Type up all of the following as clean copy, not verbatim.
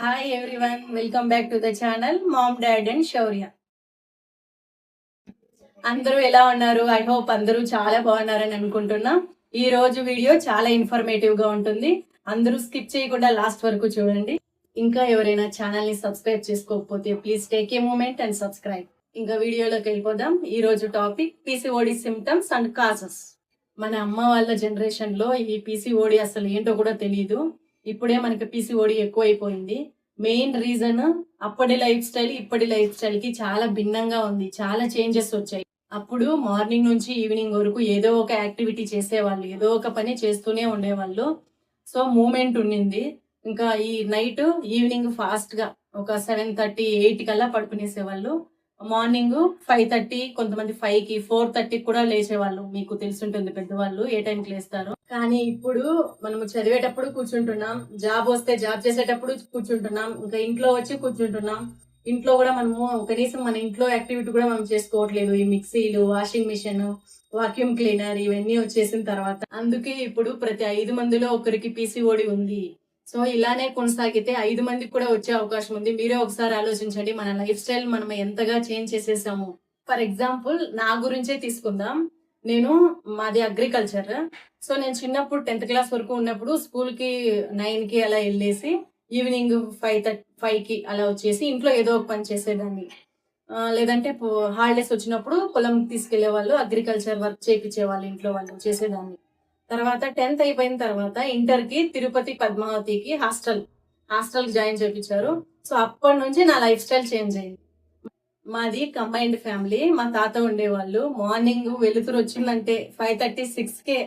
Hi everyone, welcome back to the channel mom dad and Shaurya. అందరూ ఎలా ఉన్నారు? I hope అందరూ చాలా బాగున్నారని అనుకుంటున్నా. ఈ రోజు వీడియో చాలా ఇన్ఫర్మేటివ్ గా ఉంటుంది. అందరూ స్కిప్ చేయకుండా లాస్ట్ వరకు చూడండి. ఇంకా ఎవరైనా ఛానల్ ని సబ్స్క్రైబ్ చేసుకోకపోతే please take a moment and subscribe. ఇంకా వీడియోలోకి వెళ్ళిపోదాం. ఈ రోజు topic PCOD symptoms and causes. మన అమ్మ వాళ్ళ జనరేషన్ లో ఈ పీసీఓడి అసలు ఏంటో కూడా తెలియదు. ఇప్పుడే మనకి పీసీఓడి ఎక్కువైపోయింది. మెయిన్ రీజన్ అప్పటి లైఫ్ స్టైల్ ఇప్పటి లైఫ్ స్టైల్ కి చాలా భిన్నంగా ఉంది. చాలా చేంజెస్ వచ్చాయి. అప్పుడు మార్నింగ్ నుంచి ఈవినింగ్ వరకు ఏదో ఒక యాక్టివిటీ చేసేవాళ్ళు, ఏదో ఒక పని చేస్తూనే ఉండేవాళ్ళు. సో మూమెంట్ ఉండింది. ఇంకా ఈ నైట్ ఈవినింగ్ ఫాస్ట్ గా ఒక 7:30, 8 కల్లా పడుకునేసేవాళ్ళు. మార్నింగ్ 5:30, కొంతమంది 5కి 4:30 కూడా లేచేవాళ్ళు. మీకు తెలుసుంటుంది పెద్దవాళ్ళు ఏ టైంకి లేస్తారు. కానీ ఇప్పుడు మనము చదివేటప్పుడు కూర్చుంటున్నాం, జాబ్ వస్తే జాబ్ చేసేటప్పుడు కూర్చుంటున్నాం, ఇంకా ఇంట్లో వచ్చి కూర్చుంటున్నాం. ఇంట్లో కూడా మనము కనీసం మన ఇంట్లో యాక్టివిటీ కూడా మనం చేసుకోవట్లేదు. ఈ మిక్సీలు, వాషింగ్ మిషన్, వాక్యూమ్ క్లీనర్ ఇవన్నీ వచ్చేసిన తర్వాత అందుకే ఇప్పుడు ప్రతి 5 మందిలో ఒకరికి పీసీఓడి ఉంది. సో ఇలానే కొనసాగితే 5 మందికి కూడా వచ్చే అవకాశం ఉంది. మీరే ఒకసారి ఆలోచించండి, మన లైఫ్ స్టైల్ మనం ఎంతగా చేంజ్ చేసేసాము. ఫర్ ఎగ్జాంపుల్ నా గురించే తీసుకుందాం. మాది అగ్రికల్చర్. సో నేను చిన్నప్పుడు 10th క్లాస్ వరకు ఉన్నప్పుడు స్కూల్ కి 9కి అలా వెళ్ళేసి ఈవినింగ్ 5కి అలా వచ్చేసి ఇంట్లో ఏదో ఒక పని చేసేదాన్ని. లేదంటే హాలిడేస్ వచ్చినప్పుడు పొలం తీసుకెళ్లే వాళ్ళు, అగ్రికల్చర్ వర్క్ చేయించేవాళ్ళు ఇంట్లో వాళ్ళు, చేసేదాన్ని. తర్వాత 10th అయిపోయిన తర్వాత ఇంటర్ కి తిరుపతి పద్మావతికి హాస్టల్ జాయిన్ చేయించారు. సో అప్పటి నుంచి నా లైఫ్ స్టైల్ చేంజ్ అయింది. మాది కంబైన్డ్ ఫ్యామిలీ. మా తాత ఉండేవాళ్ళు. మార్నింగ్ వెలుతురు వచ్చిందంటే 5:30, 6కే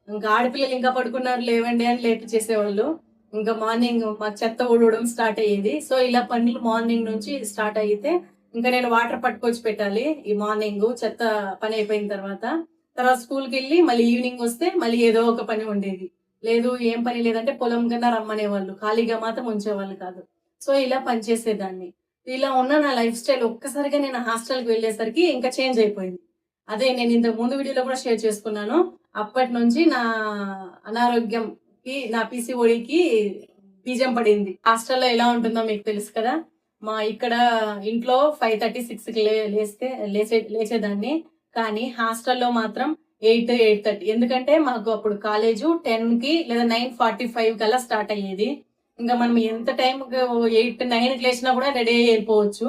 ఇంకా ఆడపిల్లలు ఇంకా పడుకున్నారు లేవండి అని లేపించేసేవాళ్ళు. ఇంకా మార్నింగ్ మా చెత్త ఊడవడం స్టార్ట్ అయ్యేది. సో ఇలా పనులు మార్నింగ్ నుంచి స్టార్ట్ అయితే ఇంకా నేను వాటర్ పట్టుకొచ్చి పెట్టాలి. ఈ మార్నింగ్ చెత్త పని అయిపోయిన తర్వాత స్కూల్కి వెళ్ళి మళ్ళీ ఈవినింగ్ వస్తే మళ్ళీ ఏదో ఒక పని ఉండేది. లేదు ఏం పని లేదంటే పొలం కన్నా రమ్మనేవాళ్ళు, ఖాళీగా మాత్రం ఉంచేవాళ్ళు కాదు. సో ఇలా పనిచేసేదాన్ని. ఇలా ఉన్న నా లైఫ్ స్టైల్ ఒక్కసారిగా నేను హాస్టల్కి వెళ్ళేసరికి ఇంకా చేంజ్ అయిపోయింది. అదే నేను ఇంతకు ముందు వీడియోలో కూడా షేర్ చేసుకున్నాను. అప్పటి నుంచి నా అనారోగ్యంకి, నా పీసీఓడికి బీజం పడింది. హాస్టల్లో ఎలా ఉంటుందో మీకు తెలుసు కదా. మా ఇక్కడ ఇంట్లో 5:30, 6కి లేచేదాన్ని. కానీ హాస్టల్లో మాత్రం 8, 8:30. ఎందుకంటే మాకు అప్పుడు కాలేజు 10కి లేదా 9:45 కల్లా స్టార్ట్ అయ్యేది. ఇంకా మనం ఎంత టైం 8, 9కి లేచినా కూడా రెడీ అయ్యి వెళ్ళిపోవచ్చు.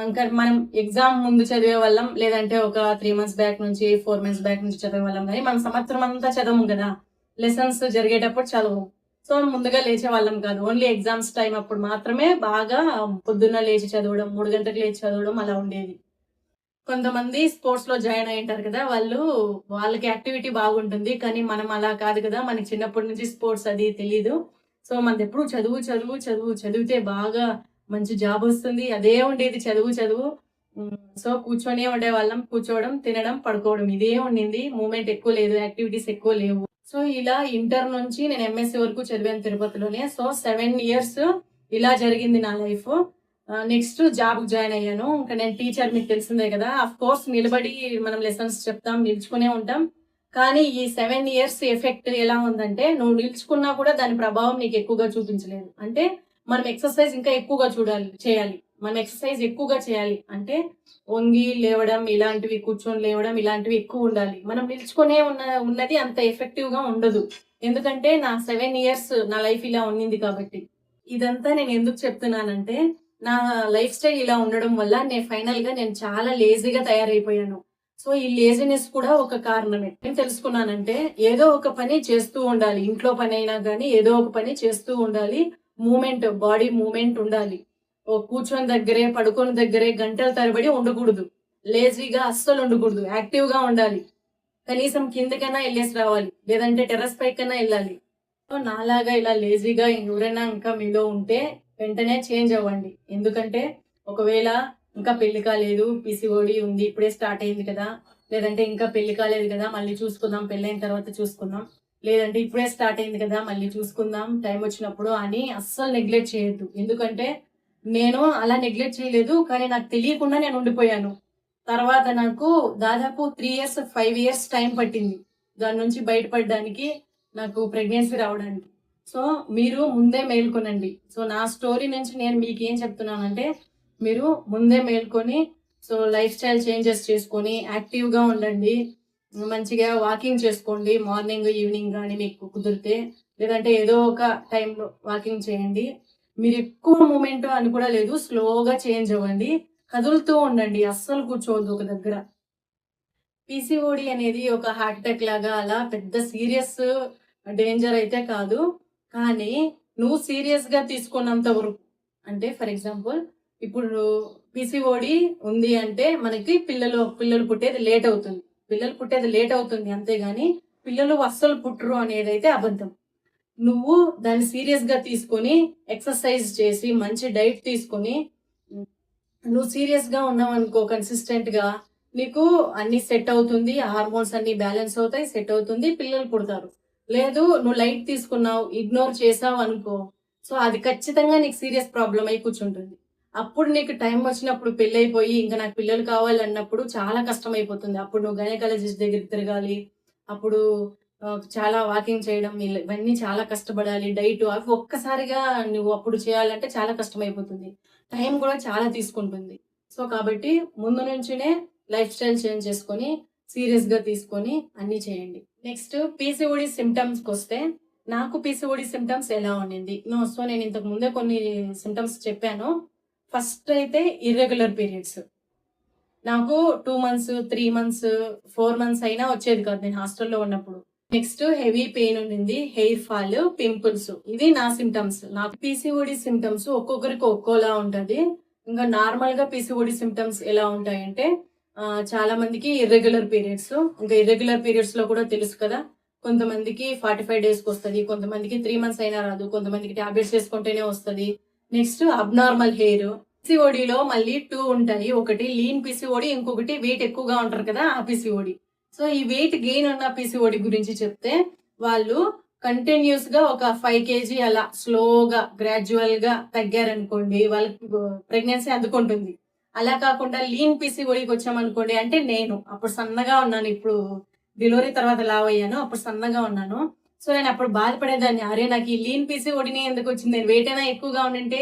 ఇంకా మనం ఎగ్జామ్ ముందు చదివే వాళ్ళం, లేదంటే ఒక 3 మంత్స్ బ్యాక్ నుంచి 4 మంత్స్ బ్యాక్ నుంచి చదివే వాళ్ళం. కానీ మనం సంవత్సరం అంతా చదవము కదా, లెసన్స్ జరిగేటప్పుడు చదవము. సో ముందుగా లేచే వాళ్ళం కాదు. ఓన్లీ ఎగ్జామ్స్ టైం అప్పుడు మాత్రమే బాగా పొద్దున్న లేచి చదవడం, 3 గంటలకు లేచి చదవడం అలా ఉండేది. కొంతమంది స్పోర్ట్స్ లో జాయిన్ అయి ఉంటారు కదా, వాళ్ళకి యాక్టివిటీ బాగుంటుంది. కానీ మనం అలా కాదు కదా, మనకి చిన్నప్పటి నుంచి స్పోర్ట్స్ అది తెలీదు. సో మనది ఎప్పుడు చదువు చదువు చదువు, చదివితే బాగా మంచి జాబ్ వస్తుంది, అదే ఉండేది చదువు చదువు. సో కూర్చొనే ఉండేవాళ్ళం. కూర్చోవడం, తినడం, పడుకోవడం ఇదే ఉండింది. మూమెంట్ ఎక్కువ లేదు, యాక్టివిటీస్ ఎక్కువ లేవు. సో ఇలా ఇంటర్ నుంచి నేను ఎంఎస్సీ వరకు చదివాను తిరుపతిలోనే. సో 7 years ఇలా జరిగింది నా లైఫ్. నెక్స్ట్ జాబ్ జాయిన్ అయ్యాను. ఇంకా నేను టీచర్, మీకు తెలిసిందే కదా. అఫ్ కోర్స్ నిలబడి మనం లెసన్స్ చెప్తాం, నిల్చుకునే ఉంటాం. కానీ ఈ 7 years ఎఫెక్ట్ ఎలా ఉందంటే, నువ్వు నిల్చుకున్నా కూడా దాని ప్రభావం నీకు ఎక్కువగా చూపించలేదు. అంటే మనం ఎక్సర్సైజ్ ఇంకా ఎక్కువగా చేయాలి. మనం ఎక్సర్సైజ్ ఎక్కువగా చేయాలి అంటే వంగి లేవడం ఇలాంటివి, కూర్చొని లేవడం ఇలాంటివి ఎక్కువ ఉండాలి. మనం నిల్చుకునే ఉన్నది అంత ఎఫెక్టివ్ గా ఉండదు. ఎందుకంటే నా 7 years నా లైఫ్ ఇలా ఉన్నింది కాబట్టి. ఇదంతా నేను ఎందుకు చెప్తున్నానంటే, నా లైఫ్ స్టైల్ ఇలా ఉండడం వల్ల నేను చాలా లేజీగా తయారైపోయాను. సో ఈ లేజినెస్ కూడా ఒక కారణమే. ఏం తెలుసుకున్నానంటే, ఏదో ఒక పని చేస్తూ ఉండాలి. ఇంట్లో పని అయినా కానీ ఏదో ఒక పని చేస్తూ ఉండాలి. బాడీ మూమెంట్ ఉండాలి. కూర్చొని దగ్గరే, పడుకొని దగ్గరే గంటల తరబడి ఉండకూడదు. లేజీగా అస్సలు ఉండకూడదు. యాక్టివ్ గా ఉండాలి. కనీసం కిందకైనా వెళ్ళేసి రావాలి, లేదంటే టెర్రస్ పైకైనా వెళ్ళాలి. నాలాగా ఇలా లేజీగా ఎవరైనా ఇంకా మీలో ఉంటే వెంటనే చేంజ్ అవ్వండి. ఎందుకంటే ఒకవేళ ఇంకా పెళ్లి కాలేదు, పీసీఓడి ఉంది, ఇప్పుడే స్టార్ట్ అయింది కదా, లేదంటే ఇంకా పెళ్లి కాలేదు కదా మళ్ళీ చూసుకుందాం, పెళ్ళైన తర్వాత చూసుకుందాం, లేదంటే ఇప్పుడే స్టార్ట్ అయింది కదా మళ్ళీ చూసుకుందాం టైం వచ్చినప్పుడు అని అస్సలు నెగ్లెక్ట్ చేయొద్దు. ఎందుకంటే నేను అలా నెగ్లెక్ట్ చేయలేదు, కానీ నాకు తెలియకుండా నేను ఉండిపోయాను. తర్వాత నాకు దాదాపు 3 years, 5 years టైం పట్టింది దాని నుంచి బయటపడడానికి, నాకు ప్రెగ్నెన్సీ రావడానికి. సో మీరు ముందే మేల్కొనండి. సో నా స్టోరీ నుంచి నేను మీకు ఏం చెప్తున్నానంటే, మీరు ముందే మేల్కొని సో లైఫ్ స్టైల్ చేంజెస్ చేసుకొని యాక్టివ్గా ఉండండి. మంచిగా వాకింగ్ చేసుకోండి. మార్నింగ్, ఈవినింగ్ కానీ మీకు కుదిరితే. లేదంటే ఏదో ఒక టైంలో వాకింగ్ చేయండి. మీరు ఎక్కువ మూమెంట్ అని కూడా లేదు. స్లోగా చేంజ్ అవ్వండి. కదులుతూ ఉండండి. అస్సలు కూర్చోవద్దు ఒక దగ్గర. పీసీఓడి అనేది ఒక హార్ట్ అటాక్ లాగా అలా పెద్ద సీరియస్ డేంజర్ అయితే కాదు. కానీ నువ్వు సీరియస్‌గా తీసుకున్నంత వరకు అంటే ఫర్ ఎగ్జాంపుల్ ఇప్పుడు పీసీఓడి ఉంది అంటే మనకి పిల్లలు పుట్టేది లేట్ అవుతుంది. పిల్లలు పుట్టేది లేట్ అవుతుంది అంతేగాని పిల్లలు అస్సలు పుట్టరు అనేదైతే అబద్ధం. నువ్వు దాన్ని సీరియస్‌గా తీసుకొని ఎక్సర్సైజ్ చేసి మంచి డైట్ తీసుకొని నువ్వు సీరియస్‌గా ఉన్నావనుకో కన్సిస్టెంట్‌గా నీకు అన్ని సెట్ అవుతుంది. హార్మోన్స్ అన్ని బ్యాలెన్స్ అవుతాయి. సెట్ అవుతుంది. పిల్లలు పుడతారు. లేదు నువ్వు లైట్ తీసుకున్నావు, ఇగ్నోర్ చేసావు అనుకో. సో అది ఖచ్చితంగా నీకు సీరియస్ ప్రాబ్లమ్ అయి కూర్చుంటుంది. అప్పుడు నీకు టైం వచ్చినప్పుడు పెళ్ళైపోయి ఇంకా నాకు పిల్లలు కావాలన్నప్పుడు చాలా కష్టమైపోతుంది. అప్పుడు నువ్వు గైనకాలజిస్ట్ దగ్గరికి తిరగాలి. అప్పుడు చాలా వాకింగ్ చేయడం ఇవన్నీ చాలా కష్టపడాలి. డైట్ అవి ఒక్కసారిగా నువ్వు అప్పుడు చేయాలంటే చాలా కష్టమైపోతుంది. టైం కూడా చాలా తీసుకుంటుంది. సో కాబట్టి ముందు నుంచినే లైఫ్ స్టైల్ చేంజ్ చేసుకొని సీరియస్‌గా తీసుకొని అన్నీ చేయండి. నెక్స్ట్ పీసీఓడి సింప్టమ్స్‌కి వస్తే నాకు పీసీఓడి సింప్టమ్స్ ఎలా ఉండింది? సో నేను ఇంతకు ముందే కొన్ని సింప్టమ్స్ చెప్పాను. ఫస్ట్ అయితే ఇర్రెగ్యులర్ పీరియడ్స్. నాకు 2 మంత్స్, 3 మంత్స్, 4 మంత్స్ అయినా వచ్చేది కాదు నేను హాస్టల్‌లో ఉన్నప్పుడు. నెక్స్ట్ హెవీ పెయిన్ ఉండింది. Hair fall, pimples. ఇది నా సింప్టమ్స్. నాకు పీసీఓడి సింప్టమ్స్ ఒక్కొక్కరికి ఒక్కోలా ఉంటది. ఇంకా నార్మల్‌గా పీసీఓడి సింప్టమ్స్ ఎలా ఉంటాయంటే చాలా మందికి ఇర్రెగ్యులర్ పీరియడ్స్. ఇంకా ఇర్రెగ్యులర్ పీరియడ్స్‌లో కూడా తెలుసు కదా! కొంతమందికి 45 డేస్‌కొస్తది. కొంతమందికి 3 మంత్స్ అయినా రాదు. కొంతమందికి టాబ్లెట్స్ వేసుకుంటేనే వస్తది. Next abnormal hair. పీసీఓడిలో మళ్ళీ 2 ఉంటాయి. ఒకటి లీన్ పీసీఓడి, ఇంకొకటి వెయిట్ ఎక్కువగా ఉంటారు కదా! ఆ పీసీఓడి. సో ఈ వెయిట్ గెయిన్ ఉన్న పీసీఓడి గురించి చెప్తే వాళ్ళు కంటిన్యూస్‌గా ఒక 5 కేజీ అలా స్లోగా గ్రాడ్యువల్‌గా తగ్గారనుకోండి వాళ్ళకి ప్రెగ్నెన్సీ అందుకుంటుంది. అలా కాకుండా లీన్ పీసీఓడికి వచ్చామనుకోండి అంటే నేను అప్పుడు సన్నగా ఉన్నాను. ఇప్పుడు డెలివరీ తర్వాత లావయ్యాను. అప్పుడు సన్నగా ఉన్నాను. సో నేను అప్పుడు బాధపడేదాన్ని. అరే నాకు ఈ లీన్ పీసీఓడినే ఎందుకు వచ్చింది? నేను వెయిట్ అయినా ఎక్కువగా ఉండింటే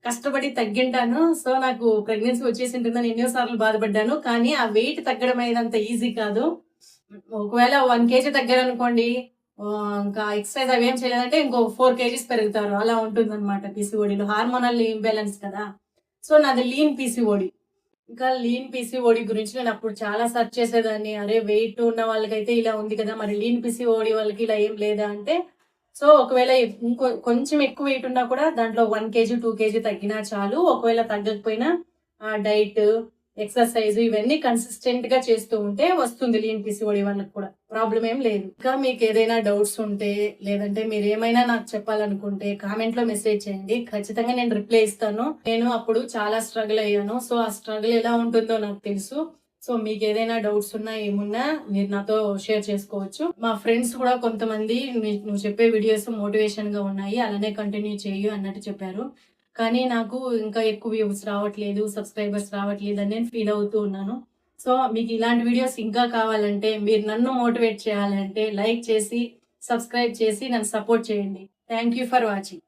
కష్టపడి తగ్గింటాను. సో నాకు ప్రెగ్నెన్సీ వచ్చేసి ఉంటుందని ఎన్నో సార్లు బాధపడ్డాను. కానీ ఆ వెయిట్ తగ్గడం అనేది అంత ఈజీ కాదు. ఒకవేళ 1 కేజీ తగ్గారనుకోండి ఇంకా ఎక్సర్సైజ్ అవేం చేయలేదంటే ఇంకో 4 కేజీస్ పెరుగుతారు. అలా ఉంటుందన్నమాట పీసీఓడిలో. హార్మోనల్ ఇంబాలెన్స్ కదా! సో నాది లీన్ పీసీఓడి. ఇంకా లీన్ పీసీఓడి గురించి నేను అప్పుడు చాలా సెర్చ్ చేసేదాన్ని. అరే వెయిట్ ఉన్న వాళ్ళకైతే ఇలా ఉంది కదా! మరి లీన్ పీసీఓడి వాళ్ళకి ఇలా ఏం లేదా అంటే సో ఒకవేళ కొంచెం ఎక్కువ వెయిట్ ఉన్నా కూడా దాంట్లో 1 కేజీ, 2 కేజీ తగ్గినా చాలు. ఒకవేళ తగ్గకపోయినా డైట్, ఎక్సర్సైజ్ ఇవన్నీ కన్సిస్టెంట్‌గా చేస్తూ ఉంటే వస్తుంది లీన్ పీసీఓడి వాళ్ళకి కూడా. ప్రాబ్లమ్ ఏం లేదు. ఇంకా మీకు ఏదైనా డౌట్స్ ఉంటే లేదంటే మీరేమైనా నాకు చెప్పాలనుకుంటే కామెంట్‌లో మెసేజ్ చేయండి. ఖచ్చితంగా నేను రిప్లై ఇస్తాను. నేను అప్పుడు చాలా స్ట్రగుల్ అయ్యాను. సో ఆ స్ట్రగుల్ ఎలా ఉంటుందో నాకు తెలుసు. సో మీకు ఏదైనా డౌట్స్ ఉన్నా ఏమున్నా మీరు నాతో షేర్ చేసుకోవచ్చు. మా ఫ్రెండ్స్ కూడా కొంతమంది నువ్వు చెప్పే వీడియోస్ మోటివేషన్‌గా ఉన్నాయి. అలానే కంటిన్యూ చెయ్యి అన్నట్టు చెప్పారు. కానీ నాకు ఇంకా ఎక్కువ వ్యూస్ రావట్లేదు, సబ్స్క్రైబర్స్ రావట్లేదు అని నేను ఫీల్ అవుతూ ఉన్నాను. సో మీకు ఇలాంటి వీడియోస్ ఇంకా కావాలంటే మీరు నన్ను మోటివేట్ చేయాలంటే లైక్ చేసి, సబ్స్క్రైబ్ చేసి నన్ను సపోర్ట్ చేయండి. Thank you for watching.